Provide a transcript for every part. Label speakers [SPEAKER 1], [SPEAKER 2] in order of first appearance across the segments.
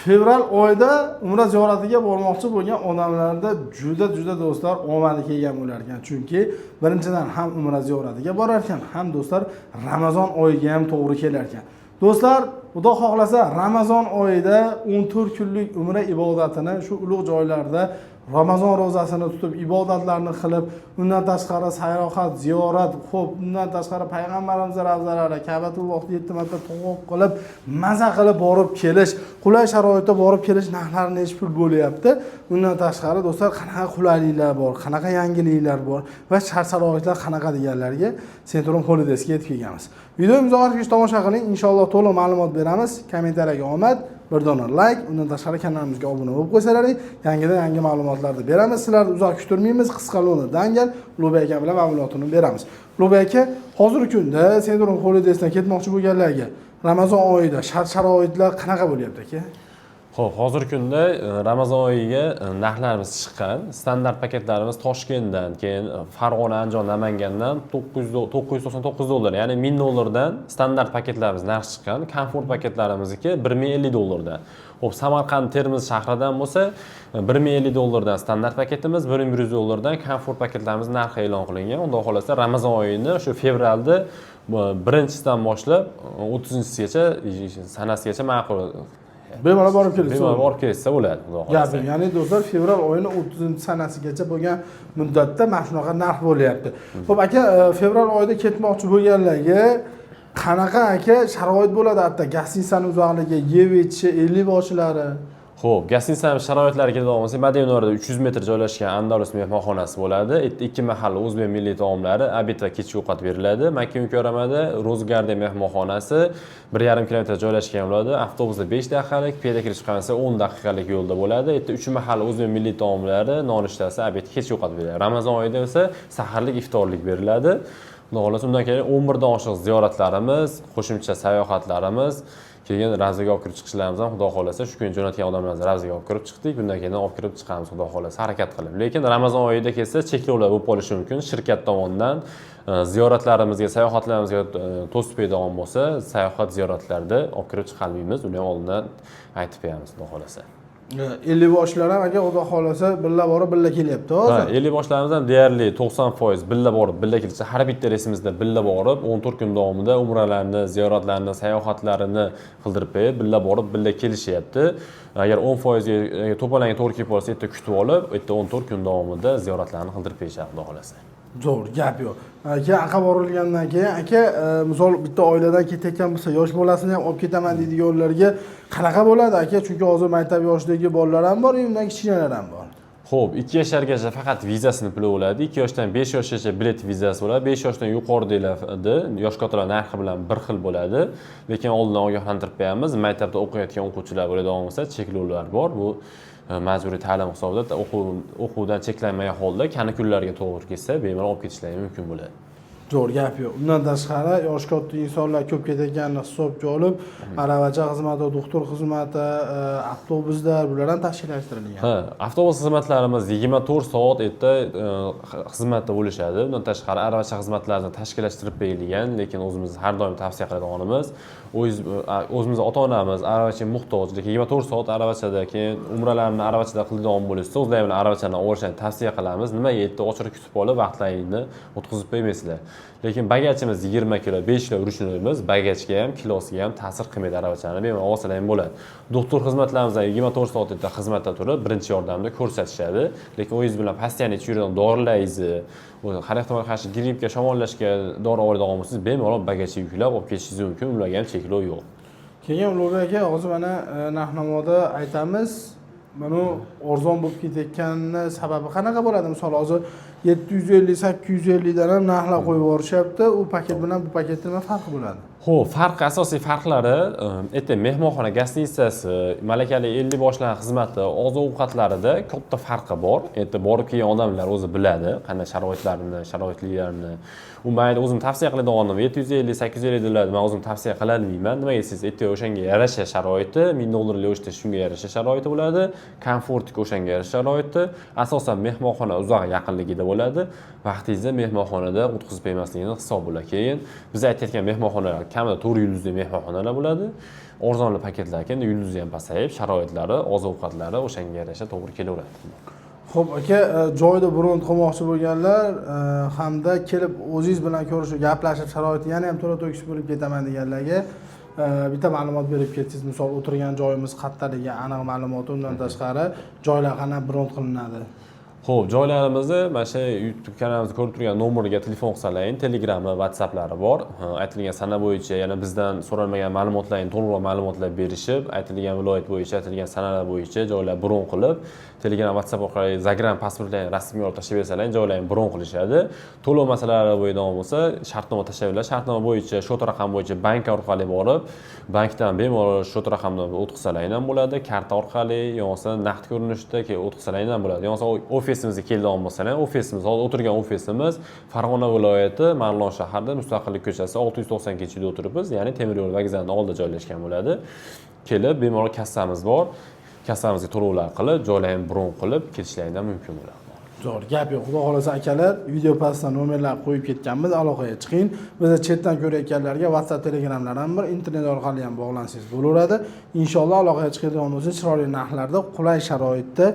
[SPEAKER 1] Fevral oyida Umra ziyoratiga bormoqchi bo'lgan odamlarda juda do'stlar omadi kelgan bo'lar ekan. Chunki birinchidan ham Umra ziyoratiga borar ekan, ham do'stlar Ramazon oyiga ham to'g'ri kelar ekan. Do'stlar, Xudo xohlasa Ramazon oyida 14 kunlik Umra ibodatini shu ulug' joylarda Ramazon ro'zasini tutib, ibodatlarni qilib, undan tashqari sayohat, ziyorat, xo'p, undan tashqari payg'ambarimiz ravzalari, Ka'batullohni 7 marta tavof qilib, maza qilib borib kelish, qulay sharoitda borib kelish narxlari necha pul bo'lyapti? Undan tashqari do'stlar, qanaqa qulayliklar bor, qanaqa yangiliklar bor va shart-sharoitlar qanaqa deganlarga Centrum Holiday'ga yetib kelganmiz. Videomizni oxirigacha tomosha qiling, inshaalloh to'liq ma'lumot beramiz. Kommentariyaga omad, bir dona like, undan tashqari kanalimizga obuna bo'lib qo'ysalaring, yangi ma'lumotlarni beramiz. Sizlarni uzoq kuttirmaymiz, qisqa lo'ni dangal Ulug'bek aka bilan ma'lumotini beramiz. Ulug'bek aka, hozirgi kunda Centrum Holiday'dan ketmoqchi bo'lganlarga Ramazon oyida shart-sharoitlar qanaqa bo'lyapti aka?
[SPEAKER 2] Xo'p, hozirgi kunda Ramazon oyiga narxlarimiz chiqqan. Standart paketlarimiz Toshkentdan, keyin Farg'ona, Andijon, Namangandan $999, ya'ni $1000 standart paketlarimiz narxi chiqqan. Komfort paketlarimizniki $1050. Xo'p, Samarqand, Termiz shahridan bo'lsa $1050 standart paketimiz, $1100 komfort paketlarimiz narxi e'lon qilingan. Unda xolasa Ramazon oyini shu fevralda 1-sidan boshlab 30-sigacha sanasigacha ma'qul.
[SPEAKER 1] Bemalol borib kelsa,
[SPEAKER 2] bemalol borib kelsa bo'ladi, xudo xolasa.
[SPEAKER 1] Ya'ni do'stlar, fevral oyini 30-sanasigacha bo'lgan muddatda mana shunaqa narx bo'lyapti. Xo'p aka, fevral oyida ketmoqchi bo'lganlarga qanaqa aka sharoit bo'ladi? Hatto gostinitsaning uzoqligi, yeb ichishi, 50 boshlari.
[SPEAKER 2] Xo'p, gostinitsa sharoitlariga keladigan bo'lsak, Madinaorda 300 metr joylashgan Andalus mehmonxonasi bo'ladi. 2 mahalla o'zbek milliy taomlari, obed va kechki ovqat beriladi. Makka mukarramada Ro'zgarda mehmonxonasi 1,5 kilometr joylashgan bo'ladi. Avtobusda 5 daqiqalik, piyoda kirish qilsa 10 daqiqalik yo'lda bo'ladi. 3 mahalla o'zbek milliy taomlari, nonushtasi, obed, kechki ovqat beriladi. Ramazon oyida esa saharlik, iftorlik beriladi. Xudo xolasa, undan keyin 11 dan oshiq ziyoratlarimiz, qo'shimcha sayohatlarimiz, keyin ravzaga olib kirib chiqishlarimiz ham Xudo xolasa shu kun jo'natgan odamlarni ravzaga olib kirib chiqdik. Bundan keyin olib kirib chiqamiz Xudo xolasa harakat qilib. Lekin Ramazon oyida kelsa cheklovlar bo'lib qolishi mumkin. Shirkat tomonidan ziyoratlarimizga, sayohatlarimizga to'sib qo'yadigan bo'lsa, sayohat ziyoratlarda olib kirib chiqolmaymiz. Uni ham oldindan aytib qo'yamiz Xudo xolasa.
[SPEAKER 1] 50 boshlar ham aka Xudo xolasa billa borib billa kelyapti hozir.
[SPEAKER 2] 50 boshlarimiz ham deyarli 90% billa borib billa kelsa, har bitta reysimizda billa borib 14 kun davomida umralarni, ziyoratlarni, sayohatlarini qildirib qo'yib, billa borib billa kelishyapti. Agar 10% ga to'polanga to'g'ri kelib qolsa, erta kutib olib, erta 14 kun davomida ziyoratlarni qildirib qo'yishadi Xudo xolasa.
[SPEAKER 1] Zo'r gap yo'q. Aka, aqa borilgandan keyin aka, misol bitta oiladan ketayotgan bo'lsa, yosh bolasini ham olib ketaman deydiganlarga qanaqa bo'ladi aka? Chunki hozir maktab yoshidagi bolalar ham bor, undan kichkinalar ham bor.
[SPEAKER 2] Xo'p, 2 yoshlargacha faqat vizasini puli bo'ladi. 2 yoshdan 5 yoshgacha bilet vizasi bo'ladi. 5 yoshdan yuqoridagilarda yosh kattalar narxi bilan bir xil bo'ladi. Lekin oldindan ogohlantirib qo'yamiz. Maktabda o'qiyotgan o'quvchilar bo'ladigan bo'lsa, cheklovlar bor. Bu majburiy ta'lim hisobida o'quvdan cheklanmagan holda kanikullarga to'g'ri kelsa, bemalol olib ketishlari mumkin bo'ladi.
[SPEAKER 1] Zo'r gap yo'q. Undan tashqari yosh katta insonlar ko'p ketayotganini hisobga olib, aravacha xizmati, doktor xizmati, avtobuslar bular ham tashkillashtirilgan.
[SPEAKER 2] Ha, avtobus xizmatlarimiz 24 soat erta xizmatda bo'lishadi. Undan tashqari aravacha xizmatlarini tashkillashtirib berilgan, lekin o'zimiz har doim tavsiya qiladiganimiz, o'zimiz ota-onamiz aravachaga muhtoj, lekin 24 soat aravachada, keyin umralarni aravachada qiladigan bo'lsa, o'zlari bilan aravachani olishni tavsiya qilamiz. Nimaga erta ochirib kutib olib, vaqtlaringni o'tkazib qo'ymaysizlar. Lekin bagajimiz 20 kilo, 5 kilo urishimiz bagajga ham, kilosiga ham ta'sir qilmaydi aravachani. Bemalol olsalar ham bo'ladi. Doktor xizmatlarimiz 24 soatda xizmatda turib, birinchi yordamni ko'rsatishadi. Lekin o'zingiz bilan postoyanno ichib yuradigan dorilaringizni, har ehtimolga qarshi grippga, shamollashga dori oladigan bo'lsangiz, bemalol bagajga yuklab olib ketishingiz mumkin. Ularga ham cheklov yo'q.
[SPEAKER 1] Keyin Ulug'bek aka, hozir mana narx-navoda aytamiz. Mana arzon bo'lib ketayotgani sababi qanaqa bo'ladi? Misol hozir 750-850 dan ham narxlar qo'yib yuborishyapti. U paket bilan bu paketning nima farqi bo'ladi?
[SPEAKER 2] Xo'p, asosiy farqlari erta mehmonxona gostinitsasi, malakali 50 boshlar xizmati, oziq-ovqatlarida katta farqi bor. Erta borib kelgan odamlar o'zi biladi, qanday sharoitliklarini. U mayli o'zim tavsiya qiladiganim 750-850 dollar men o'zim tavsiya qilolmayman. Nimaga desiz, erta o'shanga yarasha sharoiti, $1000 yo'shda shunga yarasha sharoiti bo'ladi, komfortik o'shanga yarasha sharoiti, asosan mehmonxona uzoq yaqinligida bo'ladi. Vaqtingizni mehmonxonada o'tkazib qo'ymasligini hisob bo'ladi. Keyin biz aytayotgan mehmonxonalar kamida 4 yulduzli mehmonxonalar bo'ladi. arzonli paketlar ekan, yulduzi ham pasayib, sharoitlari, oziq-ovqatlari o'shanga yarasha to'g'ri kelaveradi.
[SPEAKER 1] Xo'p aka, joyda bront qilmoqchi bo'lganlar hamda kelib o'zingiz bilan ko'rishib, gaplashib, sharoiti yana ham to'la to'kis bo'lib ketaman deganlarga bitta ma'lumot berib ketdingiz. Misol o'tirgan joyimiz qayerligi aniq ma'lumot, undan tashqari joylar qanday bront qilinadi?
[SPEAKER 2] Xo'p, joylarimizni mana shu YouTube kanalimizni ko'rib turgan nomerga telefon qilsalaring, Telegram va WhatsApplari bor. Aytilgan sana bo'yicha yana bizdan so'ralmagan ma'lumotlarni to'liq ma'lumotlar berishib, aytilgan viloyat bo'yicha, aytilgan sanalar bo'yicha joylar bron qilib, Telegram, WhatsApp orqali Zagram pasportlarini rasmiy olib tashlab bersalaring, joylarni bron qilishadi. To'lov masalalari bo'yicha bo'lsa, shartnoma tashlaydilar. Shartnoma bo'yicha, shot raqam bo'yicha bank orqali borib, bankdan bemalol shot raqamdan o'tkazsalaring ham bo'ladi, karta orqali, yo'qsa naqd ko'rinishda o'tkazsalaring ham bo'ladi. Yo'qsa ofisimizga kelgan bo'lsalar, ofisimiz, hozir o'tirgan ofisimiz Farg'ona viloyati, Marg'ilon shahrida, Mustaqillik ko'chasi 692-da o'tiribmiz, ya'ni temir yo'l vokzalining oldida joylashgan bo'ladi. Kelib, bemalol kassamiz bor. Kassamizga to'lovlar qilib, joylarni bron qilib ketishlaringdan mumkin bo'ladi.
[SPEAKER 1] Zo'r, gap yo'q. Xudo xolasa akalar, video pastda nomerlar qo'yib ketganmiz, aloqaga chiqing. Bizni chetdan ko'rayotganlarga WhatsApp, Telegramlar ham bor, internet orqali ham bog'lansangiz bo'laveradi. Inshaalloh aloqaga chiqadigan bo'lsa, chiroyli narxlarda, qulay sharoitda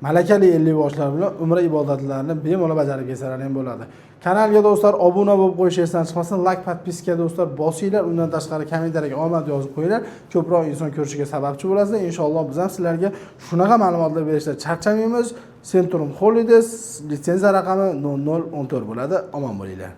[SPEAKER 1] malakali 50 boshlar bilan umra ibodatlarini bemalol bajarib ketsalar ham bo'ladi. Kanalga do'stlar obuna bo'lib qo'yish esdan chiqmasin, like, podpiska do'stlar bosinglar, undan tashqari kommentariyaga omad yozib qo'yinglar. Ko'proq inson ko'rishiga sababchi bo'lasizlar. Inshaalloh biz ham sizlarga shunaqa ma'lumotlar berishda charchamaymiz. Centrum Holidays litsenziya raqami 0014 bo'ladi. Omon bo'linglar.